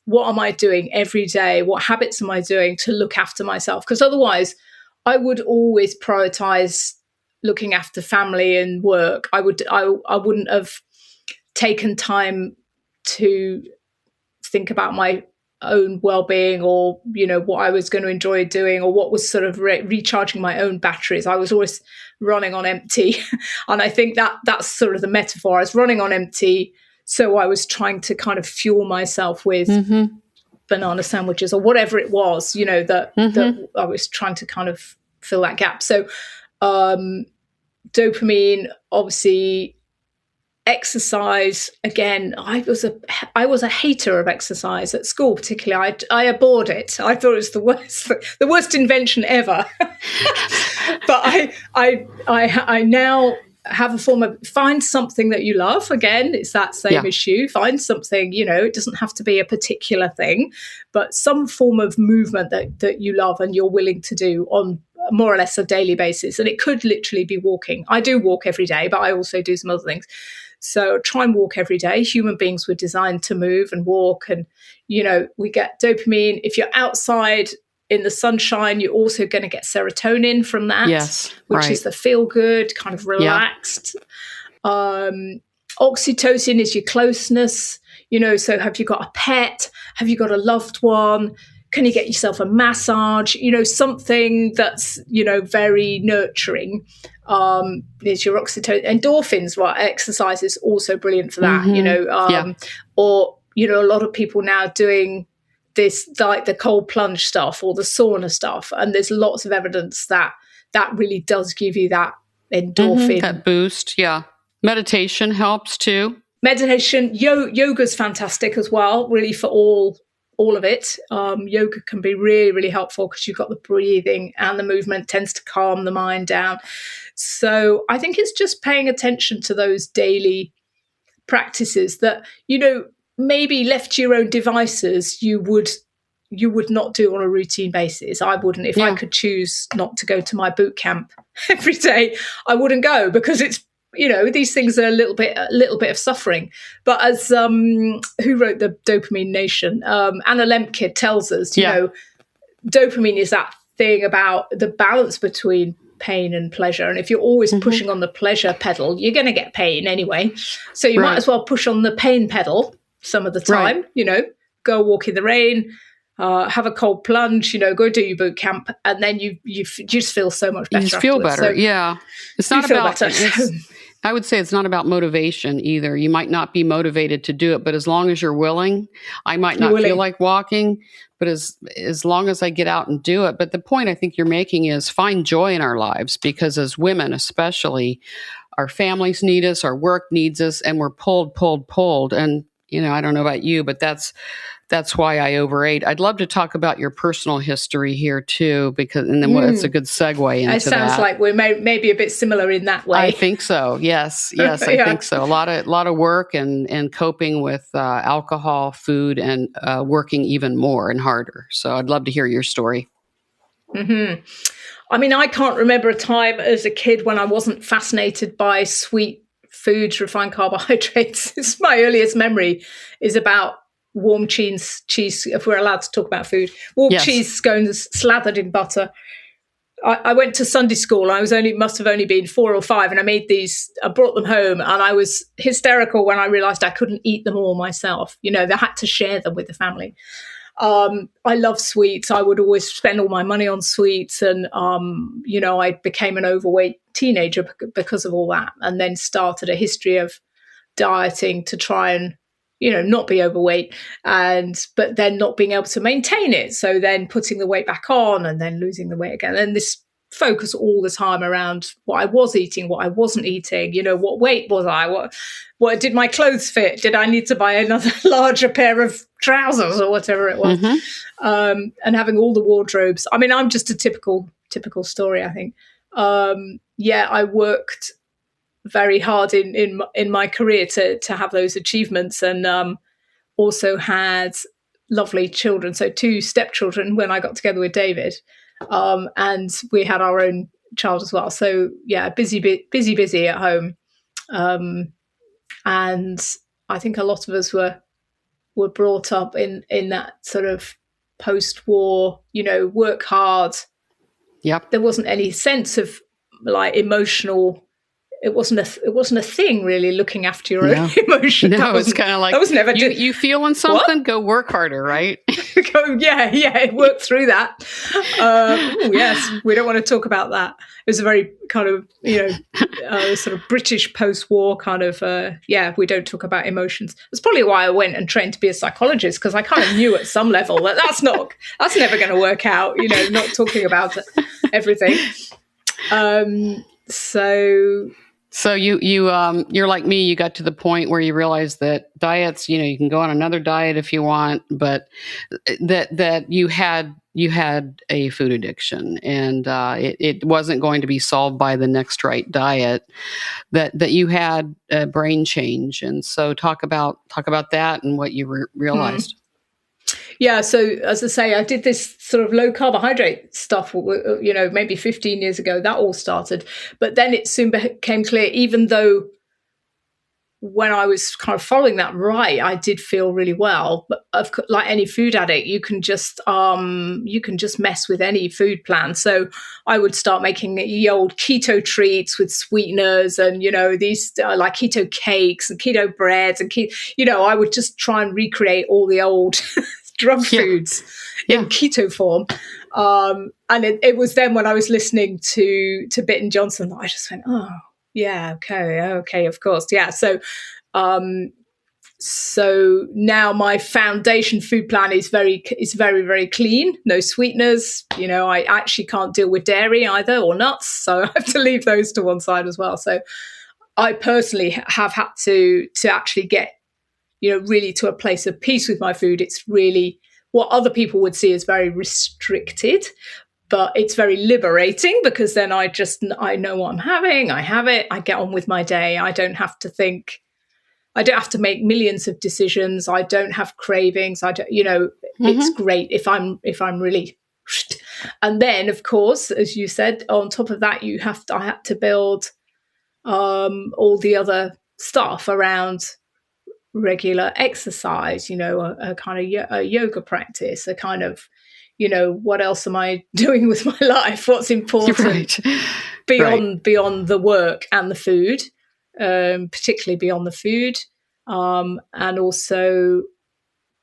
what am I doing every day? What habits am I doing to look after myself? Because otherwise, I would always prioritize looking after family and work. I wouldn't have taken time to think about my own well-being, or what I was going to enjoy doing, or what was sort of recharging my own batteries. I was always running on empty, and I think that's sort of the metaphor. I was running on empty. So I was trying to kind of fuel myself with banana sandwiches or whatever it was, that I was trying to kind of fill that gap. So dopamine, obviously, exercise. Again, I was a hater of exercise at school, particularly. I abhorred it. I thought it was the worst invention ever. But I now have a form of, find something that you love. Again, it's that same issue. Find something, it doesn't have to be a particular thing, but some form of movement that you love and you're willing to do on more or less a daily basis. And it could literally be walking. I do walk every day, but I also do some other things. So try and walk every day. Human beings were designed to move and walk. And, we get dopamine. If you're outside in the sunshine, you're also going to get serotonin from that, which is the feel good, kind of relaxed. Oxytocin is your closeness, so have you got a pet? Have you got a loved one? Can you get yourself a massage? Something that's, very nurturing. Is your oxytocin. Endorphins, right? Exercise is also brilliant for that, or, a lot of people now doing this, like the cold plunge stuff or the sauna stuff. And there's lots of evidence that really does give you that endorphin. That boost. Yeah. Meditation helps too. Meditation, yoga's fantastic as well, really, for all of it. Yoga can be really, really helpful because you've got the breathing, and the movement tends to calm the mind down. So I think it's just paying attention to those daily practices that, maybe left to your own devices, you would not do on a routine basis. I wouldn't. If I could choose not to go to my boot camp every day, I wouldn't go, because it's, these things are a little bit of suffering. But as who wrote the Dopamine Nation, Anna Lemke tells us, dopamine is that thing about the balance between pain and pleasure. And if you're always pushing on the pleasure pedal, you're going to get pain anyway. So you might as well push on the pain pedal some of the time, go walk in the rain, have a cold plunge, go do your boot camp, and then you just feel so much better. You just feel better. So it's not about, I would say it's not about motivation either. You might not be motivated to do it, but as long as you're willing, I might not feel like walking, but as long as I get out and do it. But the point I think you're making is find joy in our lives, because as women, especially, our families need us, our work needs us, and we're pulled. And, I don't know about you, but that's why I overate. I'd love to talk about your personal history here too, and then it's a good segue into that. It sounds like we're maybe a bit similar in that way. I think so. Yes, I think so. A lot of work and coping with alcohol, food, and working even more and harder. So I'd love to hear your story. Mm-hmm. I mean, I can't remember a time as a kid when I wasn't fascinated by sweet foods, refined carbohydrates. It's my earliest memory is about warm cheese, if we're allowed to talk about food, cheese scones slathered in butter. I went to Sunday school. Must have only been 4 or 5, and I made these. I brought them home, and I was hysterical when I realised I couldn't eat them all myself. They had to share them with the family. I love sweets. I would always spend all my money on sweets, and I became an overweight teenager because of all that, and then started a history of dieting to try and not be overweight, but then not being able to maintain it. So then putting the weight back on and then losing the weight again. And this focus all the time around what I was eating, what I wasn't eating, what weight was I, what did my clothes fit? Did I need to buy another larger pair of trousers or whatever it was? And having all the wardrobes. I mean, I'm just a typical story, I think. I worked very hard in my career to have those achievements, and also had lovely children. So 2 stepchildren when I got together with David, and we had our own child as well. So yeah, busy at home, and I think a lot of us were brought up in that sort of post-war, work hard. Yep. There wasn't any sense of like emotional. It wasn't a thing really, looking after your own emotions. No, it's kind of like, that was never you feeling something, go work harder, right? Work through that. Yes, we don't want to talk about that. It was a very kind of, sort of British post-war kind of, we don't talk about emotions. That's probably why I went and trained to be a psychologist, because I kind of knew at some level that's never going to work out, not talking about everything. So you're like me. You got to the point where you realized that diets, you can go on another diet if you want, but that you had a food addiction, and it wasn't going to be solved by the next right diet. That you had a brain change, and so talk about that and what you realized. Yeah, so as I say, I did this sort of low carbohydrate stuff, maybe 15 years ago. That all started. But then it soon became clear, even though when I was kind of following that right, I did feel really well. But like any food addict, you can just mess with any food plan. So I would start making the old keto treats with sweeteners, and these like keto cakes and keto breads, and I would just try and recreate all the old drug foods in keto form. And it was then when I was listening to Bitten Johnson that I just went, oh yeah, okay, of course. Yeah. So now my foundation food plan is very, very clean. No sweeteners. I actually can't deal with dairy either, or nuts. So I have to leave those to one side as well. So I personally have had to actually get, really to a place of peace with my food. It's really what other people would see as very restricted, but it's very liberating, because then I know what I'm having. I have it. I get on with my day. I don't have to think. I don't have to make millions of decisions. I don't have cravings. It's great if I'm really. And then, of course, as you said, on top of that, I had to build all the other stuff around regular exercise, a kind of a yoga practice, a kind of, what else am I doing with my life? What's important beyond the work and the food, particularly beyond the food. And also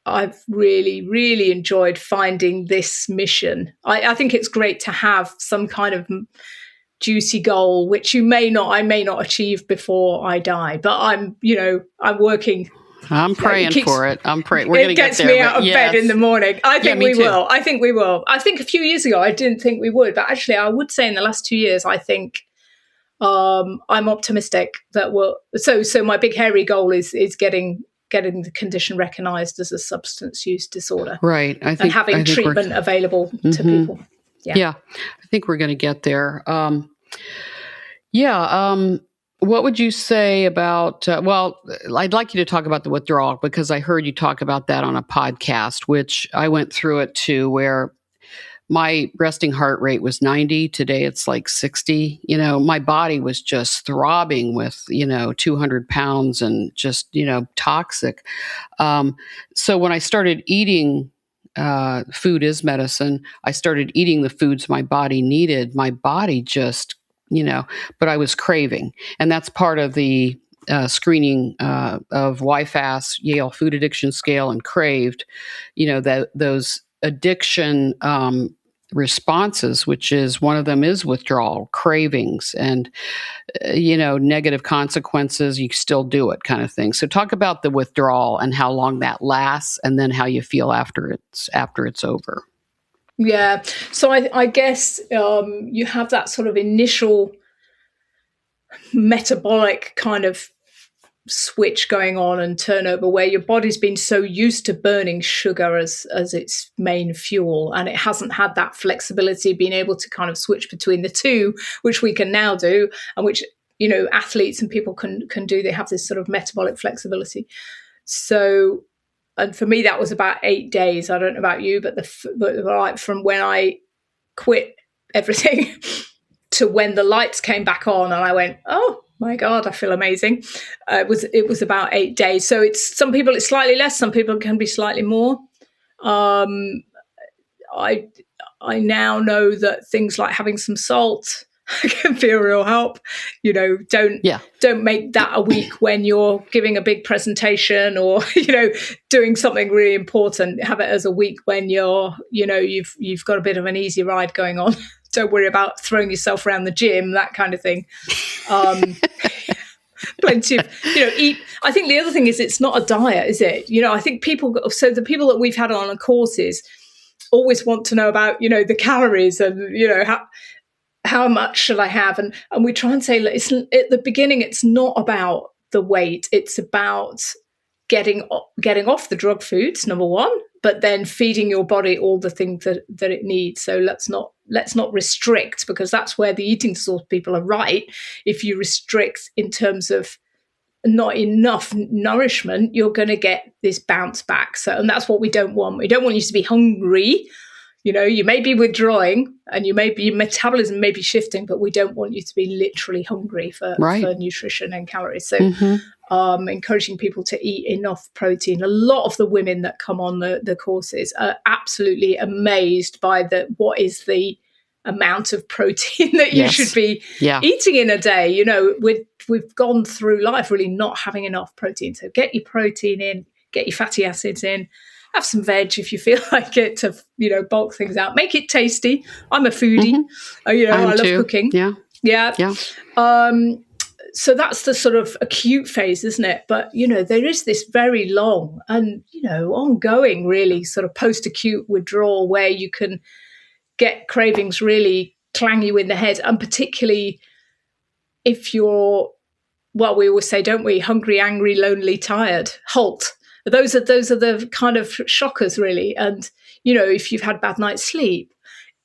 I've really, really enjoyed finding this mission. I think it's great to have some kind of juicy goal, which I may not achieve before I die, but I'm working. I'm praying for it. I'm praying. We're going to get there. It gets me out of bed in the morning. I think we will. I think we will. I think a few years ago, I didn't think we would, but actually I would say in the last 2 years, I think I'm optimistic that we'll. So my big hairy goal is getting the condition recognized as a substance use disorder. Right. And having treatment available to people. Yeah. I think we're going to get there. What would you say about, I'd like you to talk about the withdrawal, because I heard you talk about that on a podcast, which I went through it too, where my resting heart rate was 90. Today it's like 60. My body was just throbbing with, 200 pounds and just, toxic. So when I started eating, food is medicine, I started eating the foods my body needed. My body just, but I was craving. And that's part of the screening of YFAS, Yale Food Addiction Scale, and Craved, those addiction responses, which is one of them is withdrawal, cravings, and, negative consequences. You still do it kind of thing. So talk about the withdrawal and how long that lasts, and then how you feel after it's over. Yeah. So I guess you have that sort of initial metabolic kind of switch going on and turnover where your body's been so used to burning sugar as its main fuel, and it hasn't had that flexibility being able to kind of switch between the two, which we can now do, and which, you know, athletes and people can do. They have this sort of metabolic flexibility. So, and for me that was about 8 days. I don't know about you, but right from when I quit everything to when the lights came back on and I went, oh my God, I feel amazing. It was about 8 days. So it's, some people it's slightly less, some people can be slightly more. I now know that things like having some salt can be a real help. You know, don't make that a week when you're giving a big presentation or, you know, doing something really important. Have it as a week when you're, you know, you've got a bit of an easy ride going on. Don't worry about throwing yourself around the gym, that kind of thing. Plenty of, you know, eat. I think the other thing is it's not a diet, is it? You know, I think the people that we've had on the courses always want to know about, you know, the calories and, you know, how much should I have? And we try and say, it's, at the beginning, it's not about the weight. It's about getting off the drug foods, number one, but then feeding your body all the things that it needs. So let's not restrict, because that's where the eating disorder people are right. If you restrict in terms of not enough nourishment, you're going to get this bounce back. So, and that's what we don't want. We don't want you to be hungry. You know, you may be withdrawing and your metabolism may be shifting, but we don't want you to be literally hungry for nutrition and calories. So encouraging people to eat enough protein. A lot of the women that come on the courses are absolutely amazed by what is the amount of protein that you should be eating in a day. You know, we've gone through life really not having enough protein. So get your protein in, get your fatty acids in. Have some veg if you feel like it to, you know, bulk things out. Make it tasty. I'm a foodie. You know, I love cooking. Yeah. So that's the sort of acute phase, isn't it? But, you know, there is this very long and, you know, ongoing really sort of post-acute withdrawal where you can get cravings really clang you in the head. And particularly if you're, well, we always say, don't we, hungry, angry, lonely, tired, halt. Those are the kind of shockers, really. And, you know, if you've had a bad night's sleep,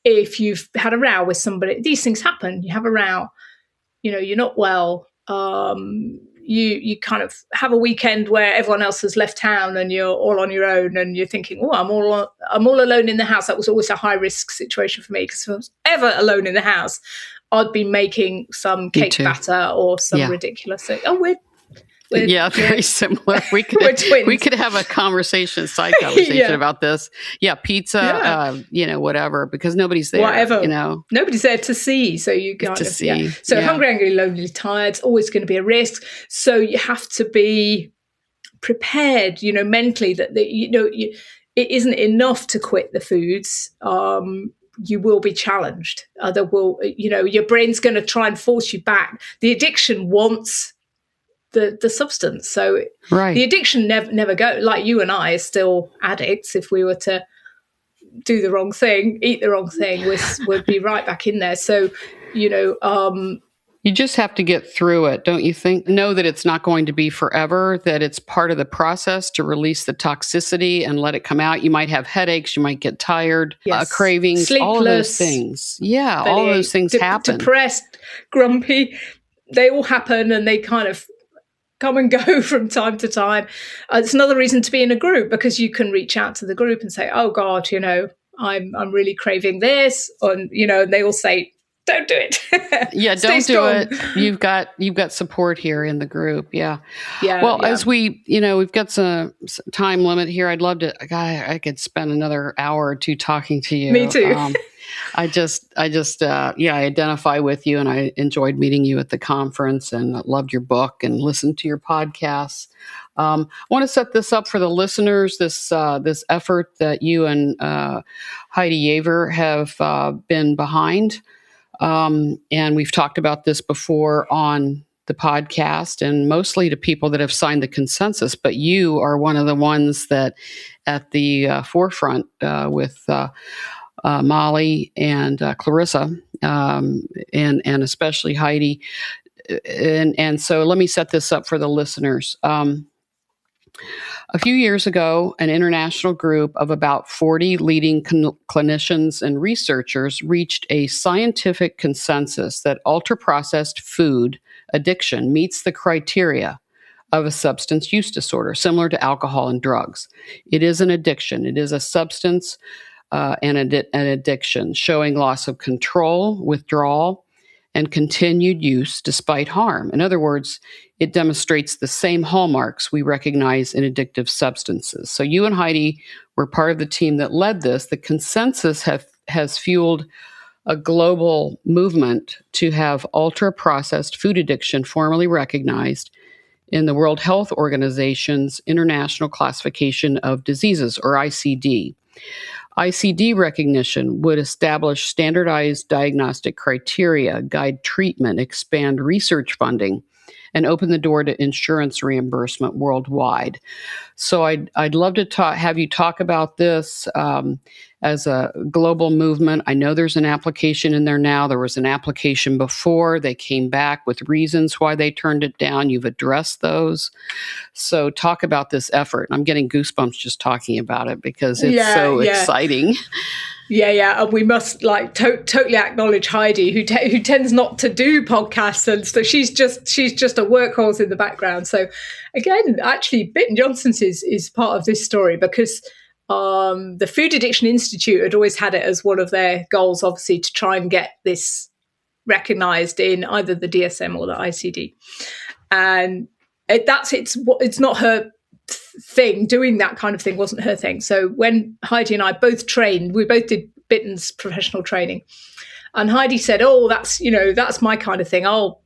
if you've had a row with somebody, these things happen. You have a row, you know, you're not well. You kind of have a weekend where everyone else has left town and you're all on your own and you're thinking, oh, I'm all alone in the house. That was always a high risk situation for me, because if I was ever alone in the house, I'd be making some cake batter or some ridiculous thing. Oh, very similar. We could have a side conversation about this. Yeah, pizza, you know, whatever, because nobody's there. Whatever. You know, nobody's there to see. So you kind of see. Yeah. So hungry, angry, lonely, tired. It's always going to be a risk. So you have to be prepared, you know, mentally that you know it isn't enough to quit the foods. You will be challenged. You know, your brain's going to try and force you back. The addiction wants the substance. So the addiction never go. Like you and I are still addicts. If we were to do the wrong thing, eat the wrong thing, we'd be right back in there. So, you know, you just have to get through it, don't you think? Know that it's not going to be forever, that it's part of the process to release the toxicity and let it come out. You might have headaches, you might get tired, cravings, sleepless, all of those things. Yeah, all of those things happen. Depressed, grumpy, they all happen, and they kind of come and go from time to time. It's another reason to be in a group, because you can reach out to the group and say, oh God, you know, I'm really craving this. And, you know, they will say, don't do it. Yeah, don't do it. You've got support here in the group. Yeah. Well, as we, you know, we've got some time limit here. I'd love to, I could spend another hour or two talking to you. Me too. I identify with you, and I enjoyed meeting you at the conference, and loved your book and listened to your podcasts. I want to set this up for the listeners, this effort that you and Heidi Yaver have been behind. And we've talked about this before on the podcast, and mostly to people that have signed the consensus, but you are one of the ones that at the forefront with Molly and Clarissa, and especially Heidi. And so let me set this up for the listeners. A few years ago, an international group of about 40 leading clinicians and researchers reached a scientific consensus that ultra-processed food addiction meets the criteria of a substance use disorder, similar to alcohol and drugs. It is an addiction. It is a substance and an addiction, showing loss of control, withdrawal, and continued use despite harm. In other words, it demonstrates the same hallmarks we recognize in addictive substances. So you and Heidi were part of the team that led this. The consensus has fueled a global movement to have ultra-processed food addiction formally recognized in the World Health Organization's International Classification of Diseases, or ICD. ICD recognition would establish standardized diagnostic criteria, guide treatment, expand research funding, and open the door to insurance reimbursement worldwide. So I'd love to have you talk about this as a global movement. I know there's an application in there now. There was an application before. They came back with reasons why they turned it down. You've addressed those. So talk about this effort. I'm getting goosebumps just talking about it because it's exciting. Yeah. And we must totally acknowledge Heidi, who tends not to do podcasts, and so she's just a workhorse in the background. So again, actually, Bitten Johnson's is part of this story because the Food Addiction Institute had always had it as one of their goals, obviously, to try and get this recognised in either the DSM or the ICD, and it's not her thing. Doing that kind of thing wasn't her thing. So when Heidi and I both trained, we both did Bitten's professional training, and Heidi said, "Oh, that's my kind of thing. I'll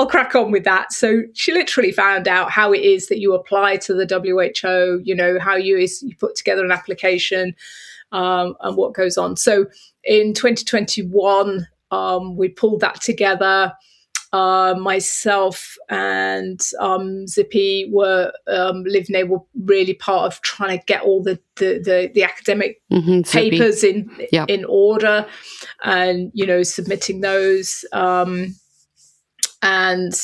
crack on with that." So she literally found out how it is that you apply to the WHO. How you put together an application and what goes on. So in 2021, we pulled that together. Myself and Zippy were Liv and they were really part of trying to get all the academic papers in order, and submitting those. And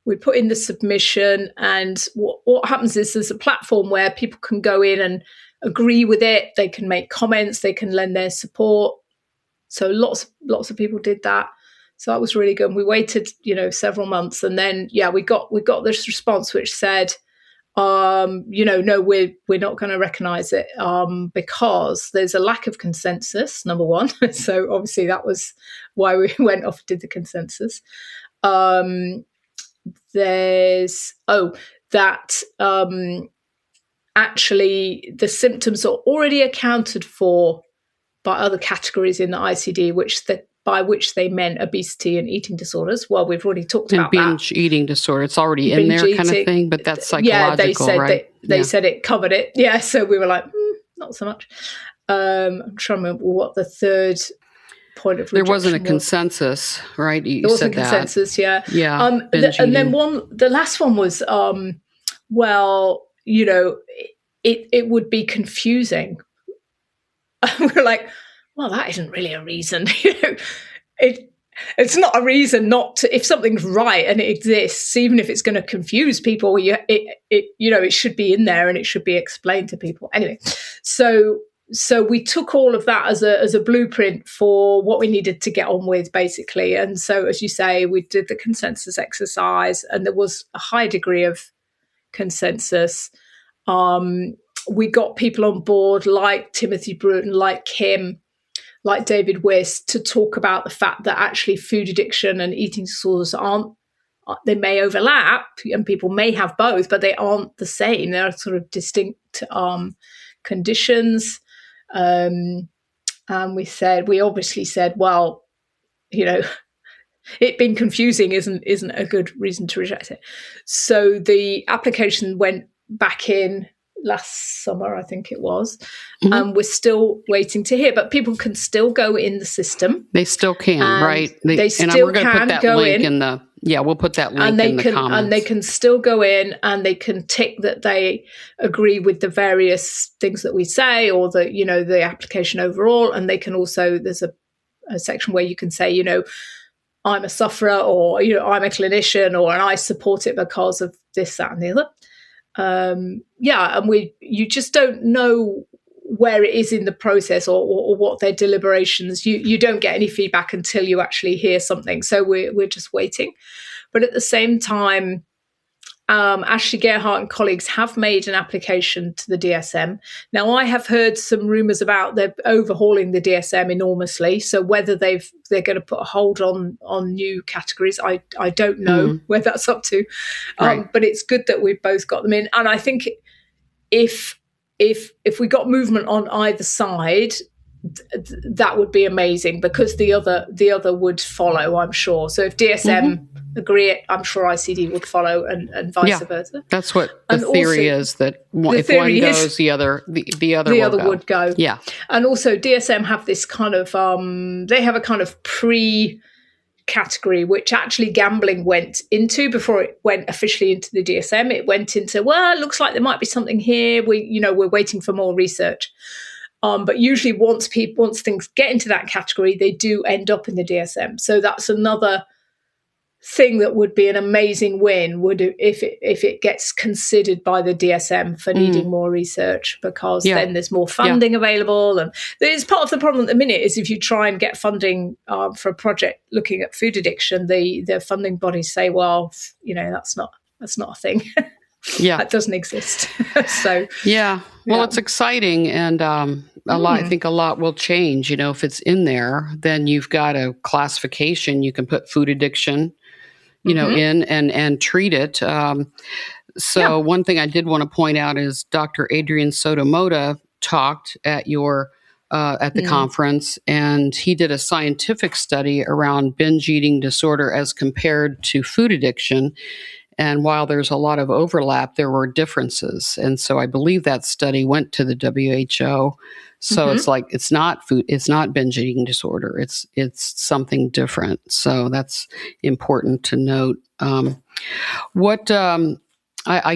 we put in the submission, and what happens is there's a platform where people can go in and agree with it. They can make comments. They can lend their support. So lots of people did that. So that was really good. We waited, several months, and then we got this response which said, no, we're not going to recognise it because there's a lack of consensus. Number one, so obviously that was why we went off and did the consensus. Actually the symptoms are already accounted for by other categories in the ICD, by which they meant obesity and eating disorders. Well, we've already talked about that. Binge eating disorder. It's already in there kind of thing, but that's psychological, right? They said it covered it. Yeah, so we were like, not so much. I'm trying to remember what the third point of rejection There wasn't a consensus, right? There wasn't a consensus, yeah. Yeah. And then the last one was, it would be confusing. We're like, well, that isn't really a reason. It's not a reason not to. If something's right and it exists, even if it's going to confuse people, it should be in there and it should be explained to people. Anyway, so we took all of that as a blueprint for what we needed to get on with, basically. And so, as you say, we did the consensus exercise, and there was a high degree of consensus. We got people on board like Timothy Bruton, like Kim, like David Wist, to talk about the fact that actually food addiction and eating disorders they may overlap and people may have both, but they aren't the same. They're sort of distinct conditions. And we obviously said, well, it being confusing isn't a good reason to reject it. So the application went back in. last summer, I think it was. And we're still waiting to hear, but people can still go in the system. They still can, right? They still can go in. We'll put that link in the comments. And they can still go in and they can tick that they agree with the various things that we say, or the application overall. And they can also, there's a section where you can say, I'm a sufferer, or, I'm a clinician, and I support it because of this, that, and the other. And you just don't know where it is in the process or what their deliberations. You don't get any feedback until you actually hear something. So we're just waiting. But at the same time, Ashley Gerhardt and colleagues have made an application to the DSM. Now, I have heard some rumours about they're overhauling the DSM enormously. So whether they're going to put a hold on new categories, I don't know where that's up to. Right. But it's good that we've both got them in. And I think if we got movement on either side, that would be amazing, because the other would follow, I'm sure. So if DSM agree it, I'm sure ICD would follow, and vice versa. That's what the theory is, that if one goes, the other would go. Yeah. And also DSM have this kind of they have a kind of pre-category which actually gambling went into before it went officially into the DSM. It went into, well, it looks like there might be something here. We're waiting for more research. But usually once things get into that category, they do end up in the DSM. So that's another thing that would be an amazing win, if it gets considered by the DSM for needing more research, because then there's more funding available. And there's part of the problem at the minute is if you try and get funding for a project looking at food addiction, the funding bodies say, well, that's not a thing. Yeah, that doesn't exist. So it's exciting, and I think a lot will change. If it's in there, then you've got a classification. You can put food addiction, in and treat it. One thing I did want to point out is Dr. Adrian Sotomoda talked at the conference, and he did a scientific study around binge eating disorder as compared to food addiction. And while there's a lot of overlap, there were differences. And so I believe that study went to the WHO. So it's like, it's not binge eating disorder. It's something different. So that's important to note. I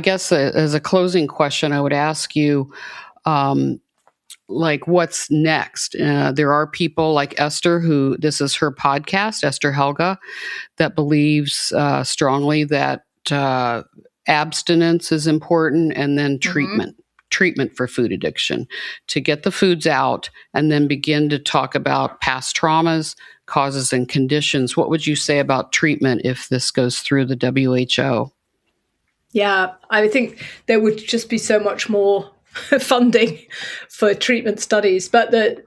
guess as a closing question, I would ask you, what's next? There are people like Esther, who this is her podcast, Esther Helga, that believes strongly that abstinence is important, and then treatment for food addiction, to get the foods out and then begin to talk about past traumas, causes, and conditions. What would you say about treatment if this goes through the WHO? Yeah, I think there would just be so much more funding for treatment studies, but the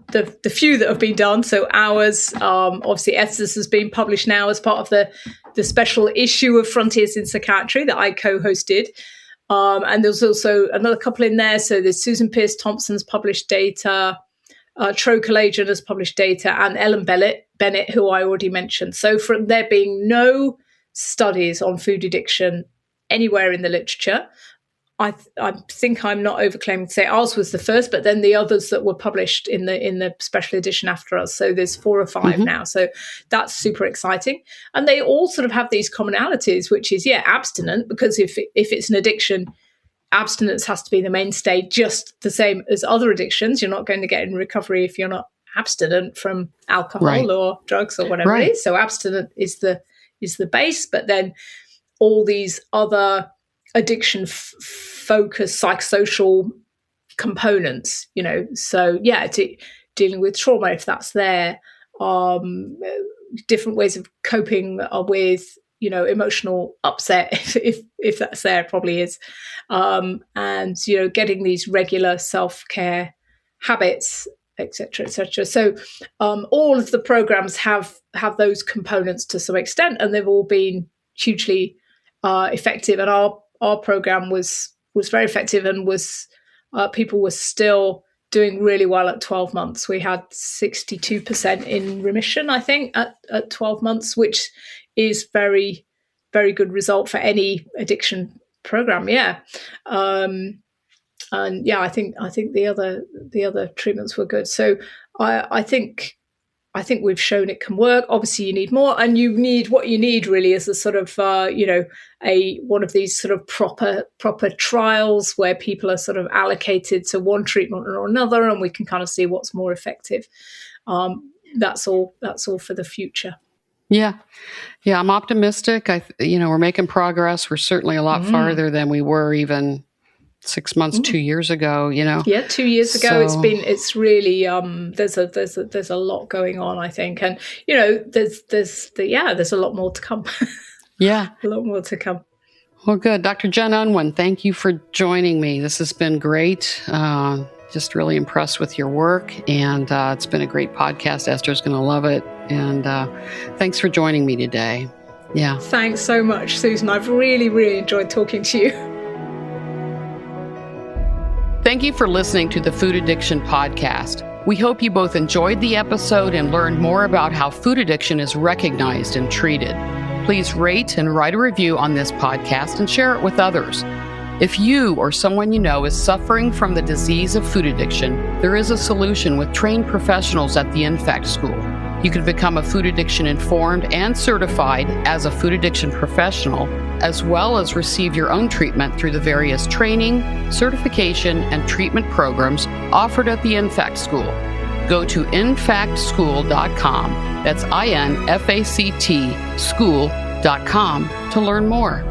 few that have been done, so ours, obviously Esther's has been published now as part of the special issue of Frontiers in Psychiatry that I co-hosted, and there's also another couple in there. So there's Susan Pearce Thompson's published data, Tro Kalajian has published data, and Ellen Bennett, who I already mentioned. So from there being no studies on food addiction anywhere in the literature, I think I'm not overclaiming to say ours was the first, but then the others that were published in the special edition after us. So there's 4 or 5 now. So that's super exciting. And they all sort of have these commonalities, which is, abstinent, because if it's an addiction, abstinence has to be the mainstay, just the same as other addictions. You're not going to get in recovery if you're not abstinent from alcohol or drugs or whatever it is. So abstinent is the base, but then all these other addiction focused psychosocial components, so dealing with trauma, if that's there, different ways of coping with emotional upset, if that's there, probably is, and getting these regular self-care habits, etc., etc. So all of the programs have those components to some extent, and they've all been hugely effective. And our program was very effective, and people were still doing really well at 12 months. We had 62% in remission, I think, at 12 months, which is very, very good result for any addiction program. And yeah, I think the other treatments were good. So I think we've shown it can work. Obviously, you need more, and what you need really is a sort of one of these sort of proper trials where people are sort of allocated to one treatment or another, and we can kind of see what's more effective. That's all for the future. Yeah, I'm optimistic. We're making progress. We're certainly a lot farther than we were even 6 months, 2 years ago, Yeah, 2 years ago. It's really there's a lot going on, I think, and there's a lot more to come. Yeah, a lot more to come. Well, good, Dr. Jen Unwin. Thank you for joining me. This has been great. Just really impressed with your work, and it's been a great podcast. Esther's going to love it, and thanks for joining me today. Yeah, thanks so much, Susan. I've really, really enjoyed talking to you. Thank you for listening to the Food Addiction Podcast. We hope you both enjoyed the episode and learned more about how food addiction is recognized and treated. Please rate and write a review on this podcast and share it with others. If you or someone you know is suffering from the disease of food addiction, there is a solution with trained professionals at the INFACT School. You can become a food addiction informed and certified as a food addiction professional, as well as receive your own treatment through the various training, certification, and treatment programs offered at the INFACT School. Go to infactschool.com, that's INFACT school.com, to learn more.